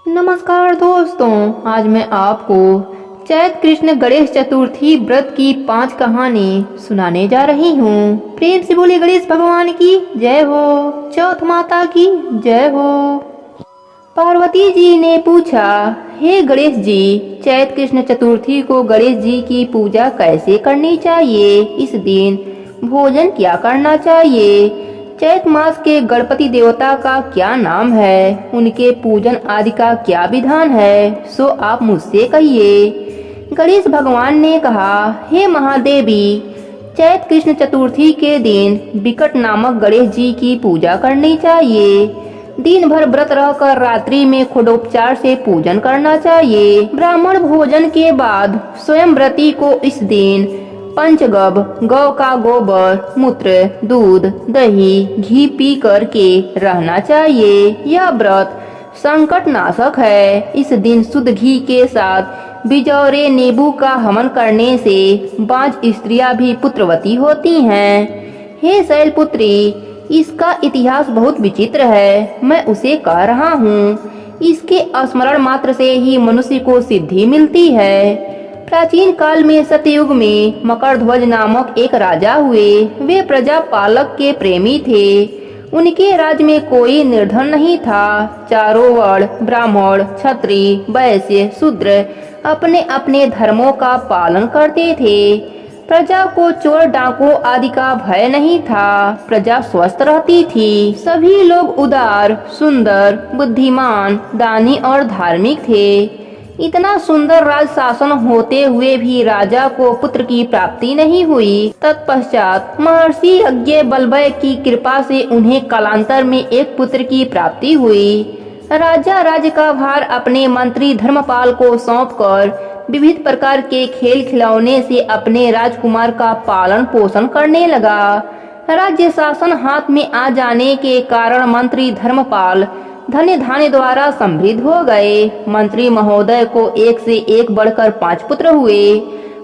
नमस्कार दोस्तों, आज मैं आपको चैत्र कृष्ण गणेश चतुर्थी व्रत की 5 कहानी सुनाने जा रही हूँ। प्रेम से बोलिए गणेश भगवान की जय हो, चौथ माता की जय हो। पार्वती जी ने पूछा, हे गणेश जी, चैत्र कृष्ण चतुर्थी को गणेश जी की पूजा कैसे करनी चाहिए? इस दिन भोजन क्या करना चाहिए? चैत मास के गणपति देवता का क्या नाम है? उनके पूजन आदि का क्या विधान है? सो आप मुझसे कहिए। गणेश भगवान ने कहा, हे महादेवी, चैत कृष्ण चतुर्थी के दिन विकट नामक गणेश जी की पूजा करनी चाहिए। दिन भर व्रत रहकर रात्रि में खडोपचार से पूजन करना चाहिए। ब्राह्मण भोजन के बाद स्वयं व्रती को इस दिन पंचगव, गौ का गोबर, मूत्र, दूध, दही, घी पी कर के रहना चाहिए। यह व्रत संकट नाशक है। इस दिन शुद्ध घी के साथ बिजौरे नींबू का हवन करने से 5 स्त्रियां भी पुत्रवती होती हैं। हे शैलपुत्री, इसका इतिहास बहुत विचित्र है। मैं उसे कह रहा हूँ। इसके स्मरण मात्र से ही मनुष्य को सिद्धि मिलती है। प्राचीन काल में सतयुग में मकरध्वज नामक एक राजा हुए। वे प्रजा पालक के प्रेमी थे। उनके राज्य में कोई निर्धन नहीं था। चारों वर्ण, ब्राह्मण, क्षत्रिय, वैश्य, शूद्र अपने अपने धर्मों का पालन करते थे। प्रजा को चोर डाकू आदि का भय नहीं था। प्रजा स्वस्थ रहती थी। सभी लोग उदार, सुंदर, बुद्धिमान, दानी और धार्मिक थे। इतना सुंदर राज शासन होते हुए भी राजा को पुत्र की प्राप्ति नहीं हुई। तत्पश्चात महर्षि यज्ञ बलभय की कृपा से उन्हें कालांतर में एक पुत्र की प्राप्ति हुई। राजा राज्य का भार अपने मंत्री धर्मपाल को सौंपकर विविध प्रकार के खेल खिलौने से अपने राजकुमार का पालन पोषण करने लगा। राज्य शासन हाथ में आ जाने के कारण मंत्री धर्मपाल धन्य धान्य द्वारा समृद्ध हो गए। मंत्री महोदय को एक से एक बढ़कर 5 पुत्र हुए।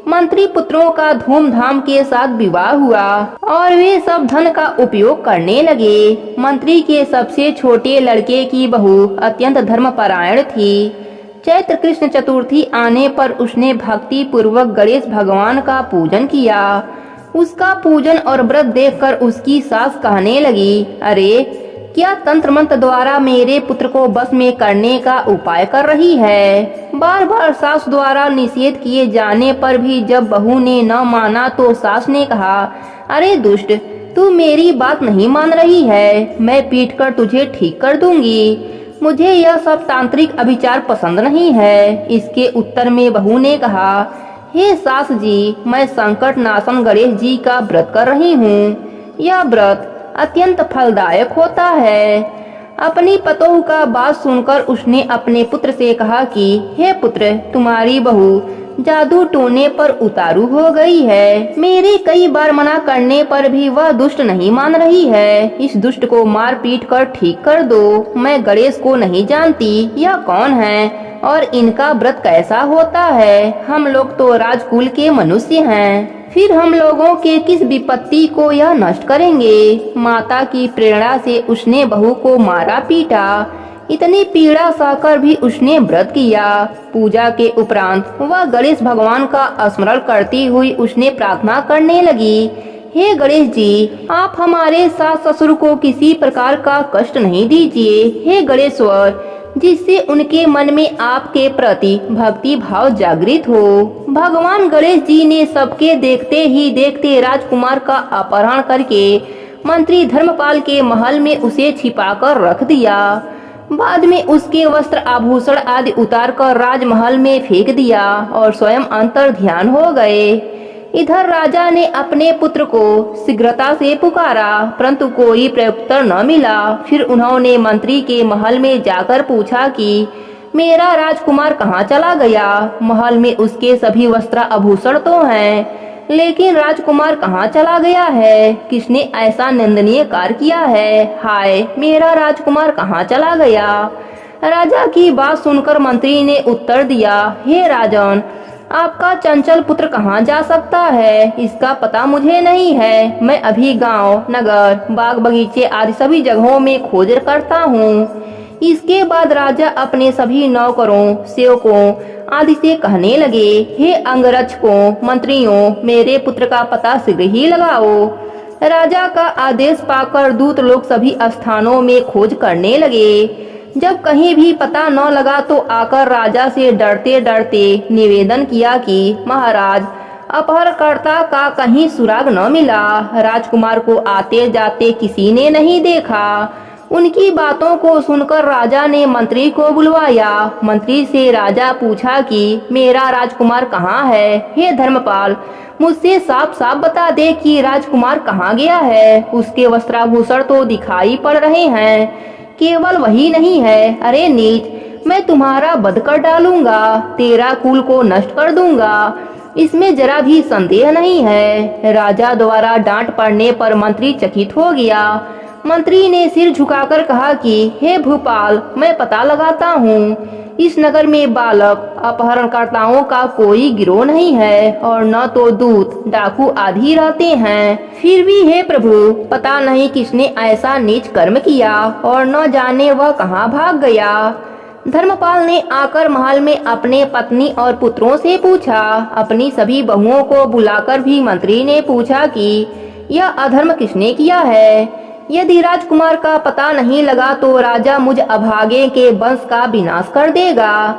मंत्री पुत्रों का धूमधाम के साथ विवाह हुआ और वे सब धन का उपयोग करने लगे। मंत्री के सबसे छोटे लड़के की बहू अत्यंत धर्मपरायण थी। चैत्र कृष्ण चतुर्थी आने पर उसने भक्ति पूर्वक गणेश भगवान का पूजन किया। उसका पूजन और व्रत देखकर उसकी सास कहने लगी, अरे क्या तंत्र मंत्र द्वारा मेरे पुत्र को बस में करने का उपाय कर रही है? बार बार सास द्वारा निषेध किए जाने पर भी जब बहू ने न माना तो सास ने कहा, अरे दुष्ट, तू मेरी बात नहीं मान रही है। मैं पीट कर तुझे ठीक कर दूंगी। मुझे यह सब तांत्रिक अभिचार पसंद नहीं है। इसके उत्तर में बहू ने कहा, हे सास जी, मैं संकट नाशन गणेश जी का व्रत कर रही हूँ। यह व्रत अत्यंत फलदायक होता है। अपनी पतोह का बात सुनकर उसने अपने पुत्र से कहा कि हे पुत्र, तुम्हारी बहू जादू टोने पर उतारू हो गई है। मेरे कई बार मना करने पर भी वह दुष्ट नहीं मान रही है। इस दुष्ट को मार पीट कर ठीक कर दो। मैं गणेश को नहीं जानती, यह कौन है और इनका व्रत कैसा होता है। हम लोग तो राजकुल के मनुष्य हैं, फिर हम लोगों के किस विपत्ति को यह नष्ट करेंगे। माता की प्रेरणा से उसने बहू को मारा पीटा। इतनी पीड़ा सहकर भी उसने व्रत किया। पूजा के उपरांत वह गणेश भगवान का स्मरण करती हुई उसने प्रार्थना करने लगी, हे गणेश जी, आप हमारे सास ससुर को किसी प्रकार का कष्ट नहीं दीजिए। हे गणेश्वर, जिससे उनके मन में आपके प्रति भक्ति भाव जागृत हो। भगवान गणेश जी ने सबके देखते ही देखते राजकुमार का अपहरण करके मंत्री धर्मपाल के महल में उसे छिपाकर रख दिया। बाद में उसके वस्त्र आभूषण आदि उतार कर राजमहल में फेंक दिया और स्वयं अंतर ध्यान हो गए। इधर राजा ने अपने पुत्र को शीघ्रता से पुकारा, परंतु कोई प्रत्युत्तर न मिला। फिर उन्होंने मंत्री के महल में जाकर पूछा कि मेरा राजकुमार कहाँ चला गया? महल में उसके सभी वस्त्र आभूषण तो हैं, लेकिन राजकुमार कहाँ चला गया है? किसने ऐसा निंदनीय कार्य किया है? हाय, मेरा राजकुमार कहाँ चला गया? राजा की बात सुनकर मंत्री ने उत्तर दिया, हे राजन, आपका चंचल पुत्र कहाँ जा सकता है, इसका पता मुझे नहीं है। मैं अभी गांव, नगर, बाग बगीचे आदि सभी जगहों में खोज करता हूँ। इसके बाद राजा अपने सभी नौकरों, सेवकों आदि से कहने लगे, हे अंगरक्षकों, मंत्रियों, मेरे पुत्र का पता शीघ्र ही लगाओ। राजा का आदेश पाकर दूत लोग सभी स्थानों में खोज करने लगे। जब कहीं भी पता न लगा तो आकर राजा से डरते डरते निवेदन किया कि महाराज, अपहरणकर्ता का कहीं सुराग न मिला। राजकुमार को आते जाते किसी ने नहीं देखा। उनकी बातों को सुनकर राजा ने मंत्री को बुलवाया। मंत्री से राजा पूछा कि मेरा राजकुमार कहाँ है? हे धर्मपाल, मुझसे साफ साफ बता दे कि राजकुमार कहाँ गया है। उसके वस्त्राभूषण तो दिखाई पड़ रहे हैं, केवल वही नहीं है। अरे नीच, मैं तुम्हारा वध कर डालूंगा, तेरा कुल को नष्ट कर दूंगा, इसमें जरा भी संदेह नहीं है। राजा द्वारा डांट पड़ने पर मंत्री चकित हो गया। मंत्री ने सिर झुकाकर कहा कि हे भूपाल, मैं पता लगाता हूँ। इस नगर में बालक अपहरणकर्ताओं का कोई गिरोह नहीं है और न तो दूत, डाकू आदि रहते हैं। फिर भी हे प्रभु, पता नहीं किसने ऐसा नीच कर्म किया और न जाने वह कहाँ भाग गया। धर्मपाल ने आकर महल में अपने पत्नी और पुत्रों से पूछा। अपनी सभी बहुओं को बुलाकर भी मंत्री ने पूछा कि यह अधर्म किसने किया है। यदि राजकुमार का पता नहीं लगा तो राजा मुझ अभागे के वंश का विनाश कर देगा।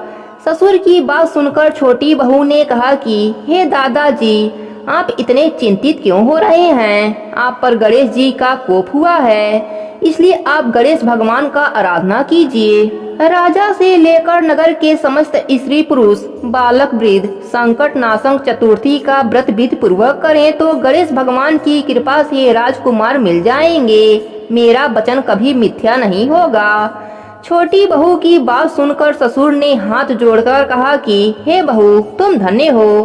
ससुर की बात सुनकर छोटी बहू ने कहा कि हे दादाजी, आप इतने चिंतित क्यों हो रहे हैं? आप पर गणेश जी का कोप हुआ है, इसलिए आप गणेश भगवान का आराधना कीजिए। राजा से लेकर नगर के समस्त स्त्री पुरुष, बालक वृद्ध संकट नाशक चतुर्थी का व्रत विधि पूर्वक करें तो गणेश भगवान की कृपा से राजकुमार मिल जाएंगे। मेरा वचन कभी मिथ्या नहीं होगा। छोटी बहू की बात सुनकर ससुर ने हाथ जोड़कर कहा कि हे बहू, तुम धन्य हो,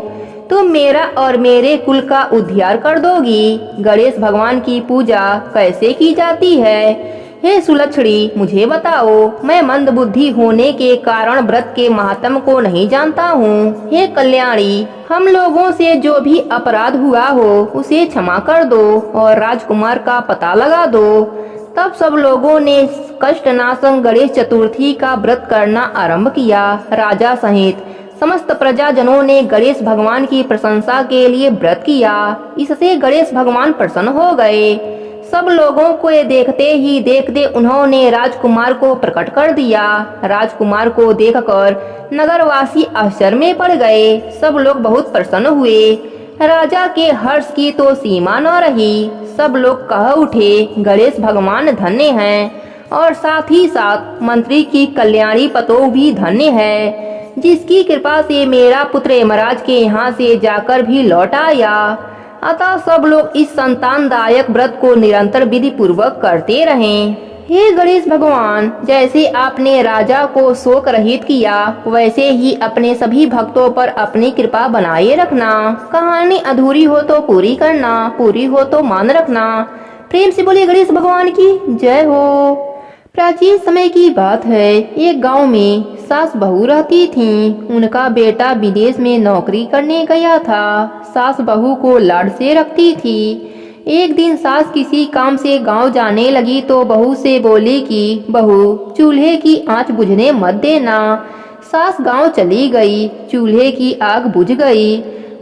तुम मेरा और मेरे कुल का उद्धार कर दोगी। गणेश भगवान की पूजा कैसे की जाती है? हे सुलक्षणी, मुझे बताओ। मैं मंदबुद्धि होने के कारण व्रत के महात्म को नहीं जानता हूँ। हे कल्याणी, हम लोगों से जो भी अपराध हुआ हो उसे क्षमा कर दो और राजकुमार का पता लगा दो। तब सब लोगों ने कष्टनाशक गणेश चतुर्थी का व्रत करना आरंभ किया। राजा सहित समस्त प्रजाजनों ने गणेश भगवान की प्रशंसा के लिए व्रत किया। इससे गणेश भगवान प्रसन्न हो गए। सब लोगों को देखते ही देखते उन्होंने राजकुमार को प्रकट कर दिया। राजकुमार को देखकर नगरवासी आश्चर्य में पड़ गए। सब लोग बहुत प्रसन्न हुए। राजा के हर्ष की तो सीमा न रही। सब लोग कह उठे, गणेश भगवान धन्य हैं और साथ ही साथ मंत्री की कल्याणी पतोह भी धन्य है, जिसकी कृपा से मेरा पुत्र यमराज के यहाँ से जाकर भी लौट आया। अतः सब लोग इस संतानदायक व्रत को निरंतर विधि पूर्वक करते रहें। हे गणेश भगवान, जैसे आपने राजा को शोक रहित किया, वैसे ही अपने सभी भक्तों पर अपनी कृपा बनाए रखना। कहानी अधूरी हो तो पूरी करना, पूरी हो तो मान रखना। प्रेम से बोलिए गणेश भगवान की जय हो। प्राचीन समय की बात है। एक गांव में सास बहू रहती थीं। उनका बेटा विदेश में नौकरी करने गया था। सास बहू को लाड से रखती थी। एक दिन सास किसी काम से गांव जाने लगी तो बहू से बोली कि बहू, चूल्हे की आंच बुझने मत देना। सास गांव चली गई। चूल्हे की आग बुझ गई।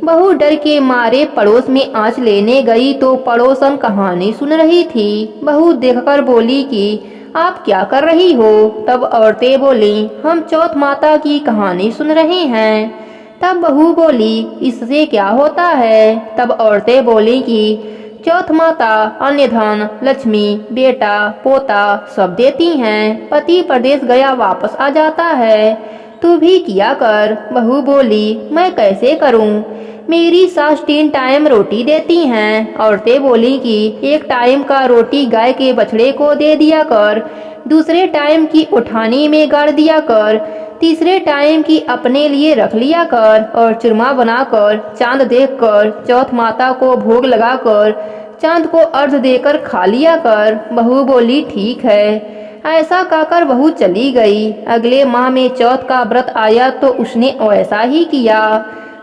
बहू डर के मारे पड़ोस में आंच लेने गई तो पड़ोसन कहानी सुन रही थी। बहू देखकर बोली कि आप क्या कर रही हो? तब औरतें बोली, हम चौथ माता की कहानी सुन रहे हैं। तब बहू बोली, इससे क्या होता है? तब औरतें बोली कि चौथ माता अन्य धन, लक्ष्मी, बेटा, पोता सब देती हैं। पति प्रदेश गया वापस आ जाता है। तू भी किया कर। बहू बोली, मैं कैसे करूं? मेरी सास 3 टाइम रोटी देती हैं। औरतें बोली कि एक टाइम का रोटी गाय के बछड़े को दे दिया कर, दूसरे टाइम की उठानी में गाड़ दिया कर, तीसरे टाइम की अपने लिए रख लिया कर और चूरमा बनाकर चांद देखकर चौथ माता को भोग लगाकर चांद को अर्घ देकर खा लिया कर। बहू बोली, ठीक है। ऐसा कहकर बहू चली गई। अगले माह में चौथ का व्रत आया तो उसने वैसा ही किया।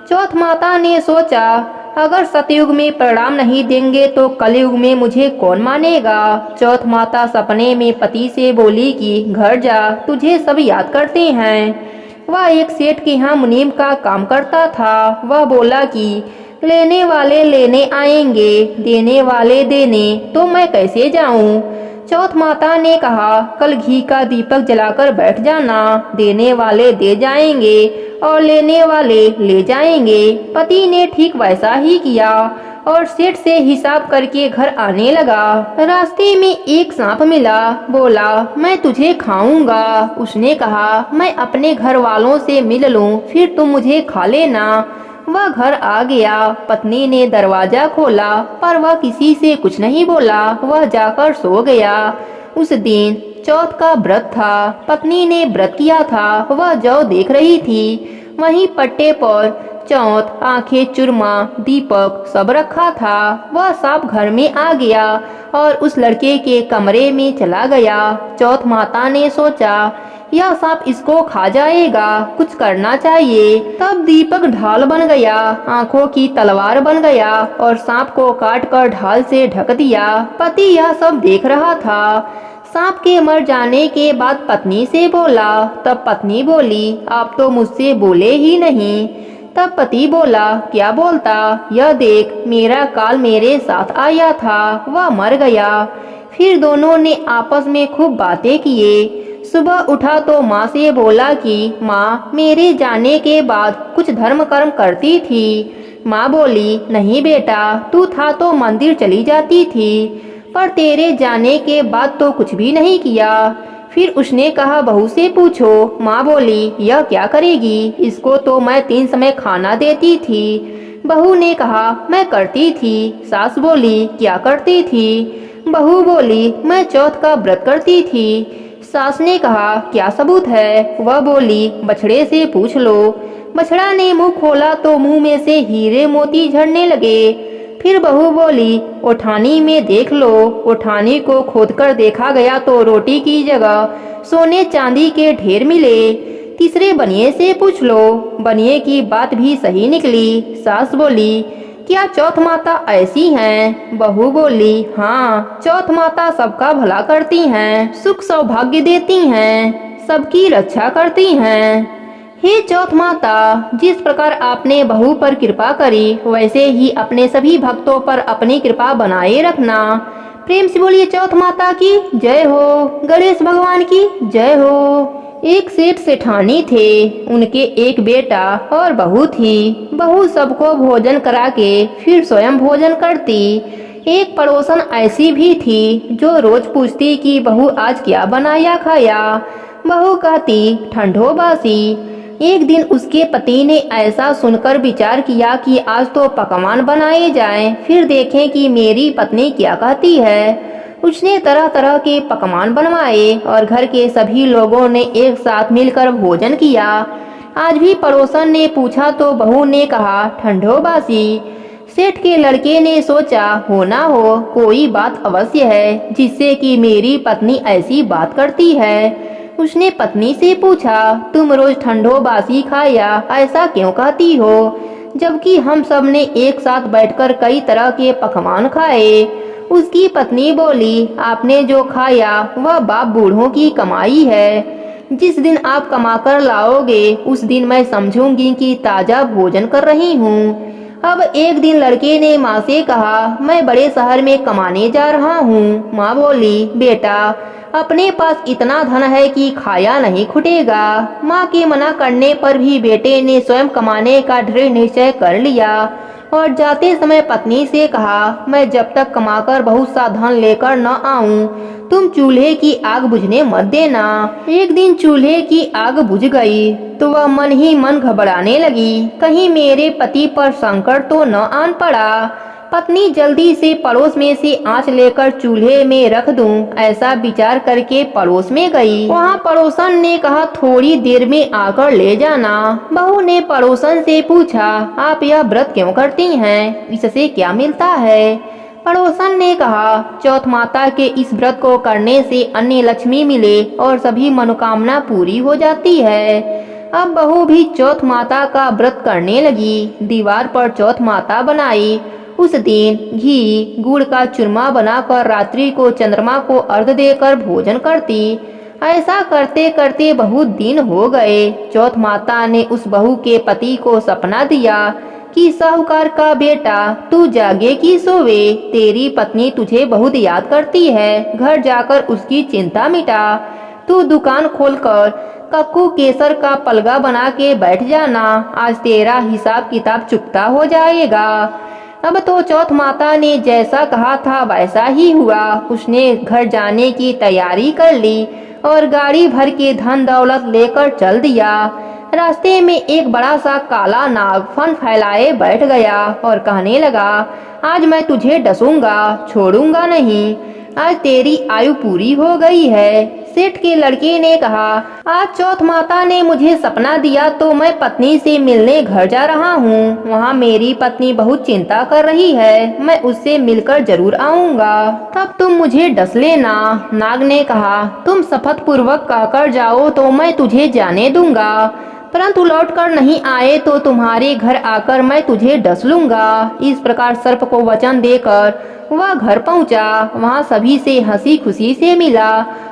चौथ माता ने सोचा, अगर सतयुग में प्रणाम नहीं देंगे तो कलयुग में मुझे कौन मानेगा। चौथ माता सपने में पति से बोली कि घर जा, तुझे सब याद करते हैं। वह एक सेठ के यहाँ मुनीम का काम करता था। वह बोला कि लेने वाले लेने आएंगे, देने वाले देने, तो मैं कैसे जाऊं। चौथ माता ने कहा, कल घी का दीपक जलाकर बैठ जाना, देने वाले दे जाएंगे और लेने वाले ले जाएंगे। पति ने ठीक वैसा ही किया और सेठ से हिसाब करके घर आने लगा। रास्ते में एक सांप मिला। बोला, मैं तुझे खाऊंगा। उसने कहा, मैं अपने घर वालों से मिल लूं, फिर तुम मुझे खा लेना। वह घर आ गया। पत्नी ने दरवाजा खोला पर वह किसी से कुछ नहीं बोला। वह जाकर सो गया। उस दिन चौथ का व्रत था। पत्नी ने व्रत किया था। वह जौ देख रही थी। वहीं पट्टे पर चौथ, आंखें, चूरमा, दीपक सब रखा था। वह सांप घर में आ गया और उस लड़के के कमरे में चला गया। चौथ माता ने सोचा, यह सांप इसको खा जाएगा, कुछ करना चाहिए। तब दीपक ढाल बन गया, आंखों की तलवार बन गया और सांप को काट कर ढाल से ढक दिया। पति यह सब देख रहा था। सांप के मर जाने के बाद पत्नी से बोला। तब पत्नी बोली, आप तो मुझसे बोले ही नहीं। तब पति बोला, क्या बोलता, यह देख, मेरा काल मेरे साथ आया था, वह मर गया। फिर दोनों ने आपस में खूब बातें किए। सुबह उठा तो माँ से बोला कि माँ, मेरे जाने के बाद कुछ धर्म कर्म करती थी। माँ बोली, नहीं बेटा, तू था तो मंदिर चली जाती थी, पर तेरे जाने के बाद तो कुछ भी नहीं किया। फिर उसने कहा, बहू से पूछो। माँ बोली, यह क्या करेगी, इसको तो मैं 3 समय खाना देती थी। बहू ने कहा, मैं करती थी। सास बोली, क्या करती थी। बहू बोली, मैं चौथ का व्रत करती थी। सास ने कहा, क्या सबूत है। वह बोली, बछड़े से पूछ लो। बछड़ा ने मुंह खोला तो मुंह में से हीरे मोती झड़ने लगे। फिर बहू बोली, उठानी में देख लो। उठानी को खोदकर देखा गया तो रोटी की जगह सोने चांदी के ढेर मिले। तीसरे बनिए से पूछ लो। बनिए की बात भी सही निकली। सास बोली, क्या चौथ माता ऐसी हैं। बहू बोली, हाँ, चौथ माता सबका भला करती हैं, सुख सौभाग्य देती हैं, सबकी रक्षा करती हैं। हे चौथ माता, जिस प्रकार आपने बहू पर कृपा करी, वैसे ही अपने सभी भक्तों पर अपनी कृपा बनाए रखना। प्रेम से बोलिए चौथ माता की जय हो। गणेश भगवान की जय हो। एक सेठ सेठानी थे। उनके एक बेटा और बहू थी। बहू सबको भोजन करा के फिर स्वयं भोजन करती। एक पड़ोसन ऐसी भी थी जो रोज पूछती कि बहू आज क्या बनाया खाया। बहू कहती, ठंडो बासी। एक दिन उसके पति ने ऐसा सुनकर विचार किया कि आज तो पकवान बनाए जाएं, फिर देखें कि मेरी पत्नी क्या कहती है। उसने तरह तरह के पकवान बनवाए और घर के सभी लोगों ने एक साथ मिलकर भोजन किया। आज भी पड़ोसन ने पूछा तो बहू ने कहा, ठंडो बासी। सेठ के लड़के ने सोचा, हो ना हो कोई बात अवश्य है जिससे कि मेरी पत्नी ऐसी बात करती है। उसने पत्नी से पूछा, तुम रोज ठंडो बासी खाया ऐसा क्यों कहती हो, जबकि हम सब ने एक साथ बैठकर कई तरह के पकवान खाए। उसकी पत्नी बोली, आपने जो खाया वह बाप बूढ़ों की कमाई है। जिस दिन आप कमाकर लाओगे उस दिन मैं समझूंगी कि ताजा भोजन कर रही हूँ। अब एक दिन लड़के ने माँ से कहा, मैं बड़े शहर में कमाने जा रहा हूँ। माँ बोली, बेटा, अपने पास इतना धन है कि खाया नहीं खुटेगा। माँ के मना करने पर भी बेटे ने स्वयं कमाने का दृढ़ निश्चय कर लिया और जाते समय पत्नी से कहा, मैं जब तक कमाकर बहुत सा धन लेकर न आऊं, तुम चूल्हे की आग बुझने मत देना। एक दिन चूल्हे की आग बुझ गई तो वह मन ही मन घबराने लगी, कहीं मेरे पति पर संकट तो न आन पड़ा। पत्नी जल्दी से पड़ोस में से आंच लेकर चूल्हे में रख दूं, ऐसा विचार करके पड़ोस में गई। वहाँ पड़ोसन ने कहा, थोड़ी देर में आकर ले जाना। बहू ने पड़ोसन से पूछा, आप यह व्रत क्यों करती हैं, इससे क्या मिलता है। पड़ोसन ने कहा, चौथ माता के इस व्रत को करने से अन्य लक्ष्मी मिले और सभी मनोकामना पूरी हो जाती है। अब बहू भी चौथ माता का व्रत करने लगी। दीवार पर चौथ माता बनाई। उस दिन घी गुड़ का चूरमा बनाकर रात्रि को चंद्रमा को अर्घ देकर भोजन करती। ऐसा करते करते बहुत दिन हो गए। चौथ माता ने उस बहू के पति को सपना दिया कि साहूकार का बेटा, तू जागे कि सोवे, तेरी पत्नी तुझे बहुत याद करती है, घर जाकर उसकी चिंता मिटा। तू दुकान खोलकर कक्कू केसर का पलगा बना के बैठ जाना, आज तेरा हिसाब किताब चुकता हो जाएगा। अब तो चौथ माता ने जैसा कहा था वैसा ही हुआ। उसने घर जाने की तैयारी कर ली और गाड़ी भर के धन दौलत लेकर चल दिया। रास्ते में एक बड़ा सा काला नाग फन फैलाए बैठ गया और कहने लगा, आज मैं तुझे डसूंगा, छोड़ूंगा नहीं। आज तेरी आयु पूरी हो गई है। सेठ के लड़के ने कहा, आज चौथ माता ने मुझे सपना दिया तो मैं पत्नी से मिलने घर जा रहा हूँ। वहाँ मेरी पत्नी बहुत चिंता कर रही है, मैं उससे मिलकर जरूर आऊँगा, तब तुम मुझे डस लेना। नाग ने कहा, तुम शपथ पूर्वक कहकर जाओ तो मैं तुझे जाने दूंगा, परंतु लौट कर नहीं आए तो तुम्हारे घर आकर मैं तुझे डस लूंगा। इस प्रकार सर्प को वचन देकर वह घर पहुंचा। वहां सभी से हंसी खुशी से मिला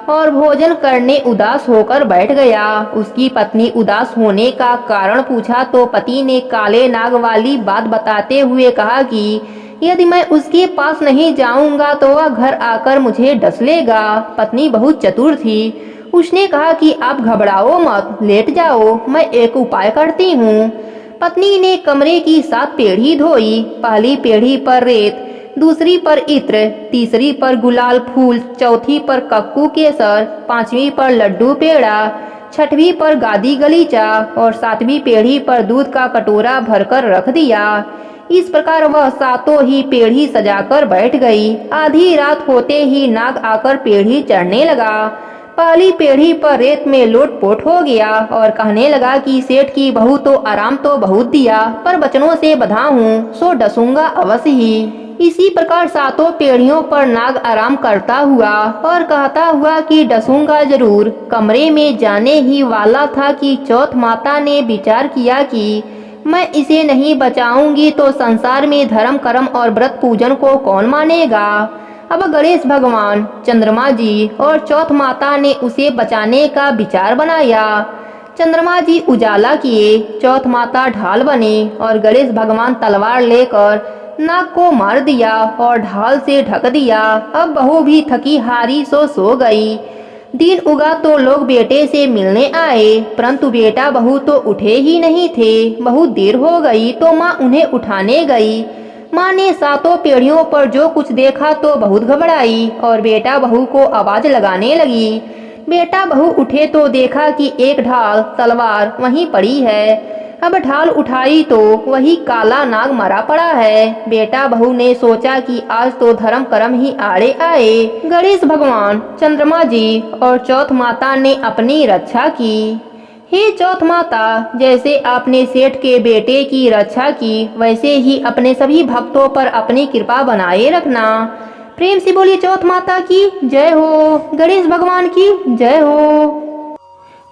और भोजन करने उदास होकर बैठ गया। उसकी पत्नी उदास होने का कारण पूछा तो पति ने काले नाग वाली बात बताते हुए कहा कि यदि मैं उसके पास नहीं जाऊंगा तो वह घर आकर मुझे डस लेगा। पत्नी बहुत चतुर थी। उसने कहा कि आप घबराओ मत, लेट जाओ, मैं एक उपाय करती हूँ। पत्नी ने कमरे की 7 पेढ़ी धोई। पहली पेढ़ी पर रेत, दूसरी पर इत्र, तीसरी पर गुलाल फूल, चौथी पर कक्कू केसर, 5वीं पर लड्डू पेड़ा, 6वीं पर गादी गलीचा और 7वीं पेढ़ी पर दूध का कटोरा भरकर रख दिया। इस प्रकार वह 7 ही पेढ़ी सजाकर बैठ गई। आधी रात होते ही नाग आकर पेढ़ी चढ़ने लगा। पहली पेढ़ी पर रेत में लोटपोट हो गया और कहने लगा कि सेठ की बहू तो आराम तो बहुत दिया, पर बचनों से बधा हूँ, सो डसूंगा अवश्य ही। इसी प्रकार 7 पेढ़ियों पर नाग आराम करता हुआ और कहता हुआ कि डसूंगा जरूर कमरे में जाने ही वाला था कि चौथ माता ने विचार किया कि मैं इसे नहीं बचाऊंगी तो संसार में धर्म कर्म और व्रत पूजन को कौन मानेगा। अब गणेश भगवान, चंद्रमा जी और चौथ माता ने उसे बचाने का विचार बनाया। चंद्रमा जी उजाला किए, चौथ माता ढाल बनी और गणेश भगवान तलवार लेकर नाग को मार दिया और ढाल से ढक दिया। अब बहू भी थकी हारी सो गई। दिन उगा तो लोग बेटे से मिलने आए, परंतु बेटा बहू तो उठे ही नहीं थे। बहुत देर हो गई तो माँ उन्हें उठाने गई। माँ ने 7 पेढ़ियों पर जो कुछ देखा तो बहुत घबराई और बेटा बहू को आवाज लगाने लगी। बेटा बहू उठे तो देखा कि एक ढाल तलवार वहीं पड़ी है। अब ढाल उठाई तो वही काला नाग मरा पड़ा है। बेटा बहू ने सोचा कि आज तो धर्म कर्म ही आड़े आए। गणेश भगवान, चंद्रमा जी और चौथ माता ने अपनी रक्षा की। हे चौथ माता, जैसे आपने सेठ के बेटे की रक्षा की वैसे ही अपने सभी भक्तों पर अपनी कृपा बनाए रखना। प्रेम से बोलिए चौथ माता की जय हो, गणेश भगवान की जय हो।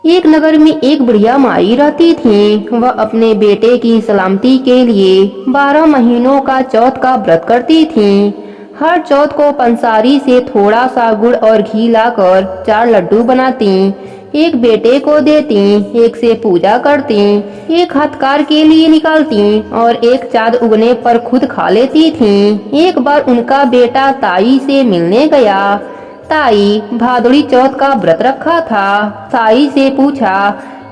एक नगर में एक बुढ़िया माई रहती थी। वह अपने बेटे की सलामती के लिए 12 महीनों का चौथ का व्रत करती थी। हर चौथ को पंसारी से थोड़ा सा गुड़ और घी लाकर 4 लड्डू बनाती, एक बेटे को देती, एक से पूजा करती, एक हथकार के लिए निकालती और एक चाँद उगने पर खुद खा लेती थी। एक बार उनका बेटा ताई से मिलने गया। ताई भादुड़ी चौथ का व्रत रखा था। ताई से पूछा,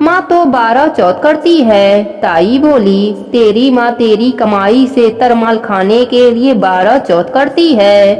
माँ तो 12 चौथ करती है। ताई बोली, तेरी माँ तेरी कमाई से तरमाल खाने के लिए 12 चौथ करती है।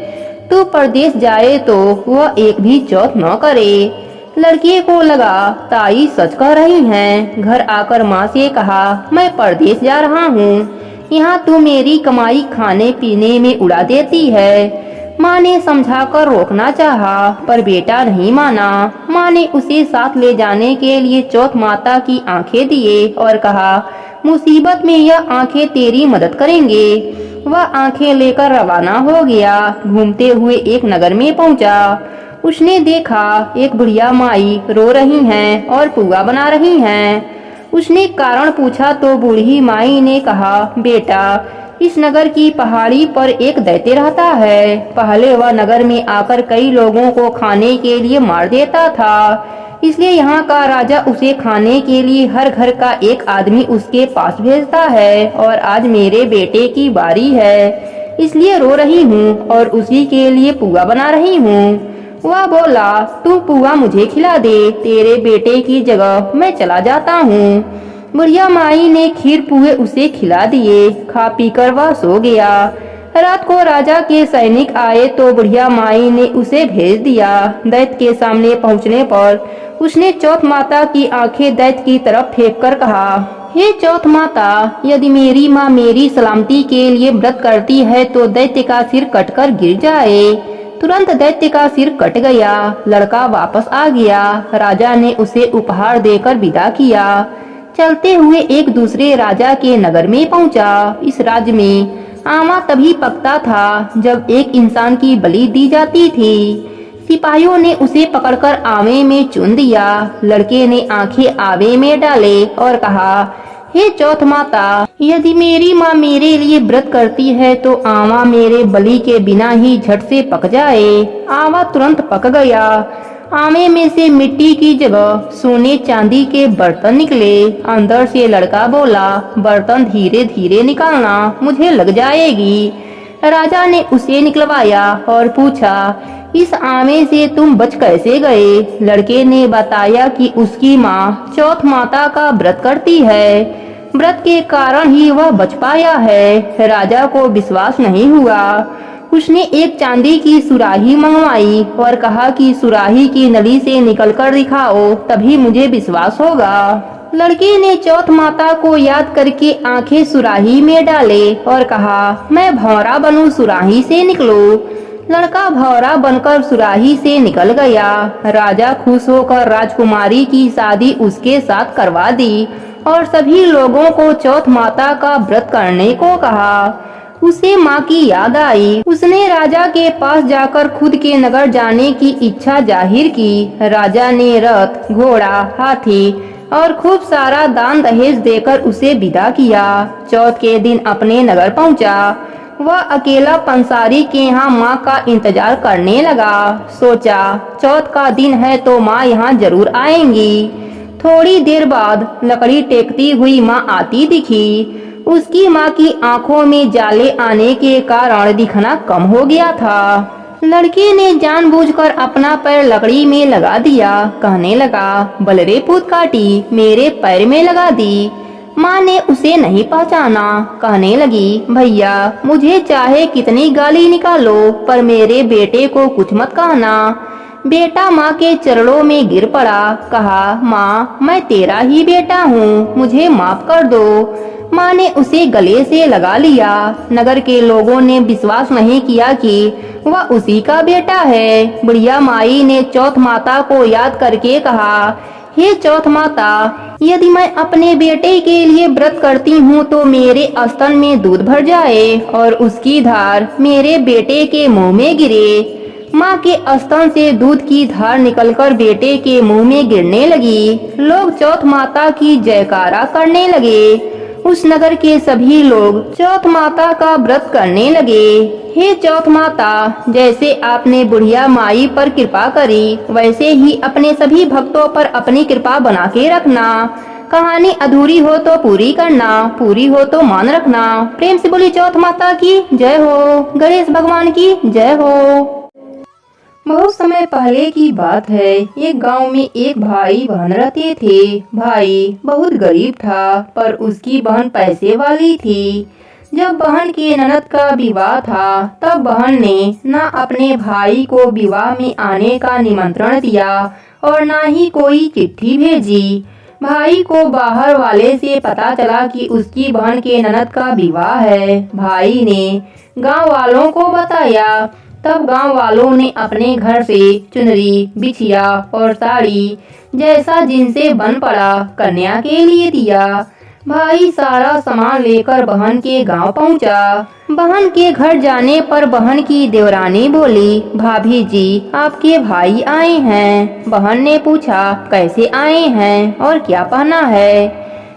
तू परदेश जाए तो वह एक भी चौथ न करे। लड़के को लगा ताई सच कह रही हैं। घर आकर माँ से कहा, मैं परदेश जा रहा हूँ, यहाँ तू मेरी कमाई खाने पीने में उड़ा देती है। माँ ने समझाकर रोकना चाहा, पर बेटा नहीं माना। माँ ने उसे साथ ले जाने के लिए चौथ माता की आंखें दिए और कहा, मुसीबत में यह आंखें तेरी मदद करेंगे। वह आंखें लेकर रवाना हो गया। घूमते हुए एक नगर में पहुंचा। उसने देखा एक बुढ़िया माई रो रही हैं और पुआ बना रही हैं। उसने कारण पूछा तो बूढ़ी माई ने कहा, बेटा, इस नगर की पहाड़ी पर एक दैत्य रहता है। पहले वह नगर में आकर कई लोगों को खाने के लिए मार देता था, इसलिए यहाँ का राजा उसे खाने के लिए हर घर का एक आदमी उसके पास भेजता है। और आज मेरे बेटे की बारी है, इसलिए रो रही हूँ और उसी के लिए पुआ बना रही हूँ। वह बोला, तू पुआ मुझे खिला दे, तेरे बेटे की जगह मैं चला जाता हूँ। बुढ़िया माई ने खीर पुए उसे खिला दिए। खा पीकर वह सो गया। रात को राजा के सैनिक आए तो बुढ़िया माई ने उसे भेज दिया। दैत्य के सामने पहुंचने पर उसने चौथ माता की आंखें दैत्य की तरफ फेंक कर कहा, हे चौथ माता, यदि मेरी माँ मेरी सलामती के लिए व्रत करती है तो दैत्य का सिर कटकर गिर जाए। तुरंत दैत्य का सिर कट गया। लड़का वापस आ गया। राजा ने उसे उपहार देकर विदा किया। चलते हुए एक दूसरे राजा के नगर में पहुंचा। इस राज्य में आमा तभी पकता था जब एक इंसान की बलि दी जाती थी। सिपाहियों ने उसे पकड़कर आवे में चुन दिया। लड़के ने आंखें आवे में डाले और कहा, हे चौथ माता, यदि मेरी माँ मेरे लिए व्रत करती है तो आवा मेरे बलि के बिना ही झट से पक जाए। आवा तुरंत पक गया। आमे में से मिट्टी की जगह सोने चांदी के बर्तन निकले। अंदर से लड़का बोला, बर्तन धीरे धीरे निकालना, मुझे लग जाएगी। राजा ने उसे निकलवाया और पूछा, इस आमे से तुम बच कैसे गए? लड़के ने बताया कि उसकी माँ चौथ माता का व्रत करती है। व्रत के कारण ही वह बच पाया है। राजा को विश्वास नहीं हुआ। उसने एक चांदी की सुराही मंगवाई और कहा कि सुराही की नली से निकलकर दिखाओ, तभी मुझे विश्वास होगा। लड़के ने चौथ माता को याद करके आंखें सुराही में डाले और कहा, मैं भौरा बनूं, सुराही से निकलो। लड़का भौरा बनकर सुराही से निकल गया। राजा खुश होकर राजकुमारी की शादी उसके साथ करवा दी और सभी लोगों को चौथ माता का व्रत करने को कहा। उसे माँ की याद आई। उसने राजा के पास जाकर खुद के नगर जाने की इच्छा जाहिर की। राजा ने रथ, घोड़ा, हाथी और खूब सारा दान दहेज देकर उसे विदा किया। चौथ के दिन अपने नगर पहुंचा। वह अकेला पंसारी के यहाँ माँ का इंतजार करने लगा। सोचा, चौथ का दिन है तो माँ यहाँ जरूर आएंगी। थोड़ी देर बाद लकड़ी टेकती हुई माँ आती दिखी। उसकी माँ की आंखों में जाले आने के कारण दिखना कम हो गया था। लड़के ने जानबूझकर अपना पैर लकड़ी में लगा दिया। कहने लगा, बलरे पूत काटी, मेरे पैर में लगा दी। माँ ने उसे नहीं पहचाना। कहने लगी, भैया, मुझे चाहे कितनी गाली निकालो पर मेरे बेटे को कुछ मत कहना। बेटा माँ के चरणों में गिर पड़ा। कहा, माँ, मैं तेरा ही बेटा हूँ, मुझे माफ कर दो। माँ ने उसे गले से लगा लिया। नगर के लोगों ने विश्वास नहीं किया कि वह उसी का बेटा है। बुढ़िया माई ने चौथ माता को याद करके कहा, हे चौथ माता, यदि मैं अपने बेटे के लिए व्रत करती हूँ तो मेरे स्तन में दूध भर जाए और उसकी धार मेरे बेटे के मुंह में गिरे। माँ के स्तन से दूध की धार निकलकर बेटे के मुंह में गिरने लगी। लोग चौथ माता की जयकारा करने लगे। उस नगर के सभी लोग चौथ माता का व्रत करने लगे। हे चौथ माता, जैसे आपने बुढ़िया माई पर कृपा करी वैसे ही अपने सभी भक्तों पर अपनी कृपा बना के रखना। कहानी अधूरी हो तो पूरी करना, पूरी हो तो मान रखना। प्रेम से बोली चौथ माता की जय हो, गणेश भगवान की जय हो। बहुत समय पहले की बात है। एक गांव में एक भाई बहन रहते थे। भाई बहुत गरीब था पर उसकी बहन पैसे वाली थी। जब बहन के ननद का विवाह था तब बहन ने न अपने भाई को विवाह में आने का निमंत्रण दिया और न ही कोई चिट्ठी भेजी। भाई को बाहर वाले से पता चला कि उसकी बहन के ननद का विवाह है। भाई ने गांव वालों को बताया। तब गांव वालों ने अपने घर से चुनरी, बिछिया और साड़ी जैसा जिनसे बन पड़ा कन्या के लिए दिया। भाई सारा सामान लेकर बहन के गांव पहुंचा। बहन के घर जाने पर बहन की देवरानी बोली, भाभी जी, आपके भाई आए हैं। बहन ने पूछा, कैसे आए हैं और क्या पहना है?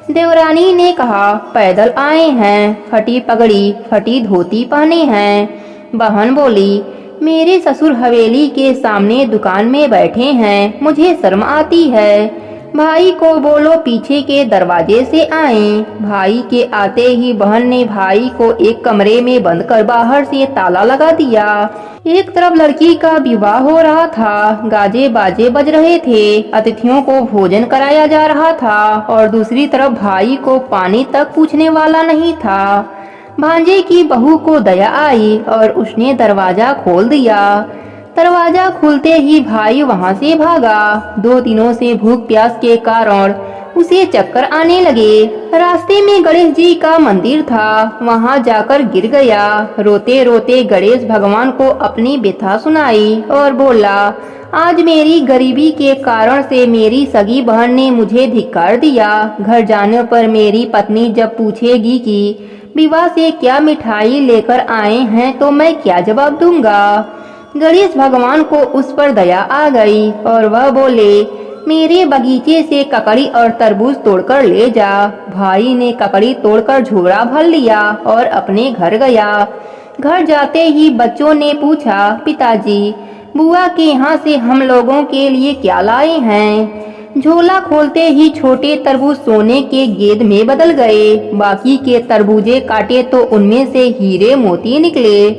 देवरानी ने कहा, पैदल आए हैं, फटी पगड़ी फटी धोती पहने हैं। बहन बोली, मेरे ससुर हवेली के सामने दुकान में बैठे हैं, मुझे शर्म आती है। भाई को बोलो पीछे के दरवाजे से आएं। भाई के आते ही बहन ने भाई को एक कमरे में बंद कर बाहर से ताला लगा दिया। एक तरफ लड़की का विवाह हो रहा था, गाजे बाजे बज रहे थे, अतिथियों को भोजन कराया जा रहा था और दूसरी तरफ भाई को पानी तक पूछने वाला नहीं था। भांजे की बहू को दया आई और उसने दरवाजा खोल दिया। दरवाजा खुलते ही भाई वहां से भागा। 2 दिनों से भूख प्यास के कारण उसे चक्कर आने लगे। रास्ते में गणेश जी का मंदिर था, वहां जाकर गिर गया। रोते रोते गणेश भगवान को अपनी व्यथा सुनाई और बोला, आज मेरी गरीबी के कारण से मेरी सगी बहन ने मुझे धिक्कार दिया। घर जाने पर मेरी पत्नी जब पूछेगी कि विवाह से क्या मिठाई लेकर आए हैं तो मैं क्या जवाब दूंगा। गणेश भगवान को उस पर दया आ गई और वह बोले, मेरे बगीचे से ककड़ी और तरबूज तोड़कर ले जा। भाई ने ककड़ी तोड़कर झोला भर लिया और अपने घर गया। घर जाते ही बच्चों ने पूछा, पिताजी, बुआ के यहाँ से हम लोगों के लिए क्या लाए हैं। झोला खोलते ही छोटे तरबूज सोने के गेंद में बदल गए। बाकी के तरबूजे काटे तो उनमें से हीरे मोती निकले।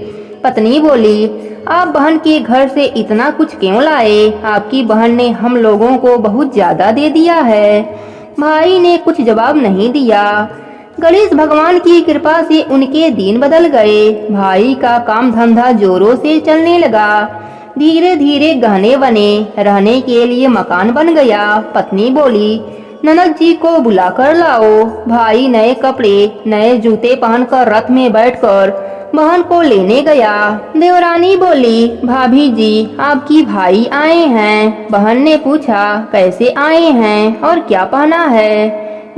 पत्नी बोली, आप बहन के घर से इतना कुछ क्यों लाए? आपकी बहन ने हम लोगों को बहुत ज्यादा दे दिया है। भाई ने कुछ जवाब नहीं दिया। गणेश भगवान की कृपा से उनके दिन बदल गए। भाई का काम धंधा जोरों से चलने लगा। धीरे धीरे गहने बने, रहने के लिए मकान बन गया। पत्नी बोली, ननद जी को बुला कर लाओ। भाई नए कपड़े नए जूते पहनकर रथ में बैठकर बहन को लेने गया। देवरानी बोली, भाभी जी, आपकी भाई आए हैं। बहन ने पूछा, कैसे आए हैं और क्या पहना है?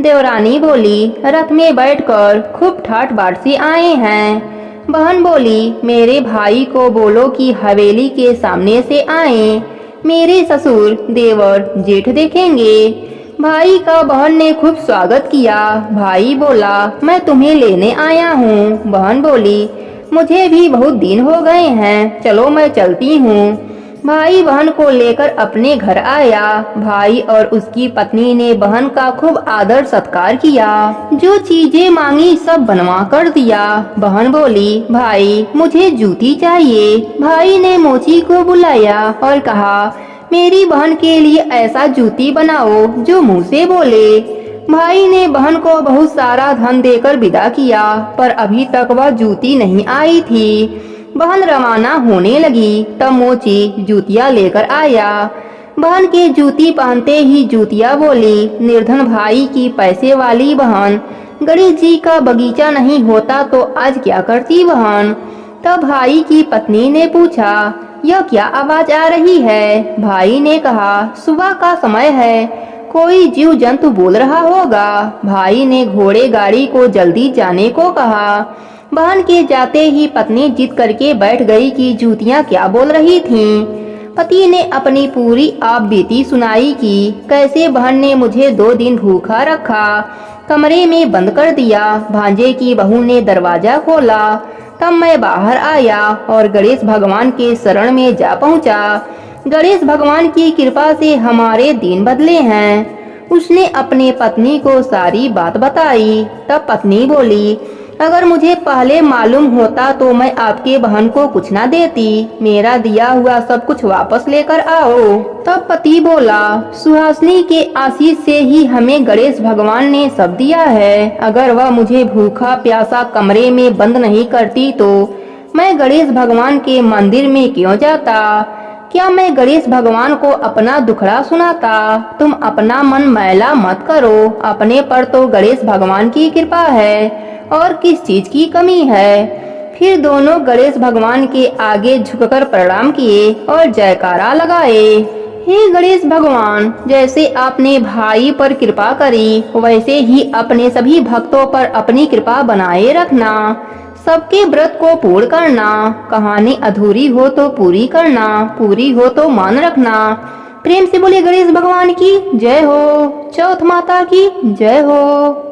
देवरानी बोली, रथ में बैठकर खूब ठाट बाट से आए हैं। बहन बोली, मेरे भाई को बोलो कि हवेली के सामने से आए, मेरे ससुर देवर जेठ देखेंगे। भाई का बहन ने खूब स्वागत किया। भाई बोला, मैं तुम्हें लेने आया हूँ। बहन बोली, मुझे भी बहुत दिन हो गए हैं, चलो मैं चलती हूँ। भाई बहन को लेकर अपने घर आया। भाई और उसकी पत्नी ने बहन का खूब आदर सत्कार किया। जो चीजें मांगी सब बनवा कर दिया। बहन बोली, भाई मुझे जूती चाहिए। भाई ने मोची को बुलाया और कहा, मेरी बहन के लिए ऐसा जूती बनाओ जो मुंह से बोले। भाई ने बहन को बहुत सारा धन देकर विदा किया, पर अभी तक वह जूती नहीं आई थी। बहन रवाना होने लगी, तब मोची जूतियाँ लेकर आया। बहन के जूती पहनते ही जूतिया बोली, निर्धन भाई की पैसे वाली बहन, गणेश जी का बगीचा नहीं होता तो आज क्या करती बहन। तब भाई की पत्नी ने पूछा, यह क्या आवाज आ रही है? भाई ने कहा, सुबह का समय है, कोई जीव जंतु बोल रहा होगा। भाई ने घोड़े गाड़ी को जल्दी जाने को कहा। बहन के जाते ही पत्नी जिद करके बैठ गई कि जूतियाँ क्या बोल रही थीं। पति ने अपनी पूरी आप बीती सुनाई कि कैसे बहन ने मुझे 2 दिन भूखा रखा, कमरे में बंद कर दिया। भांजे की बहू ने दरवाजा खोला, तब मैं बाहर आया और गणेश भगवान के शरण में जा पहुंचा। गणेश भगवान की कृपा से हमारे दिन बदले हैं। उसने अपने पत्नी को सारी बात बताई। तब पत्नी बोली, अगर मुझे पहले मालूम होता तो मैं आपके बहन को कुछ ना देती। मेरा दिया हुआ सब कुछ वापस लेकर आओ। तब पति बोला, सुहासिनी के आशीष से ही हमें गणेश भगवान ने सब दिया है। अगर वह मुझे भूखा प्यासा कमरे में बंद नहीं करती तो मैं गणेश भगवान के मंदिर में क्यों जाता? क्या मैं गणेश भगवान को अपना दुखड़ा सुनाता? तुम अपना मन मैला मत करो, अपने पर तो गणेश भगवान की कृपा है और किस चीज की कमी है। फिर दोनों गणेश भगवान के आगे झुककर प्रणाम किए और जयकारा लगाए। हे गणेश भगवान, जैसे आपने भाई पर कृपा करी वैसे ही अपने सभी भक्तों पर अपनी कृपा बनाए रखना। सबके व्रत को पूर्ण करना। कहानी अधूरी हो तो पूरी करना, पूरी हो तो मान रखना। प्रेम से बोले गणेश भगवान की जय हो। चौथ माता की जय हो।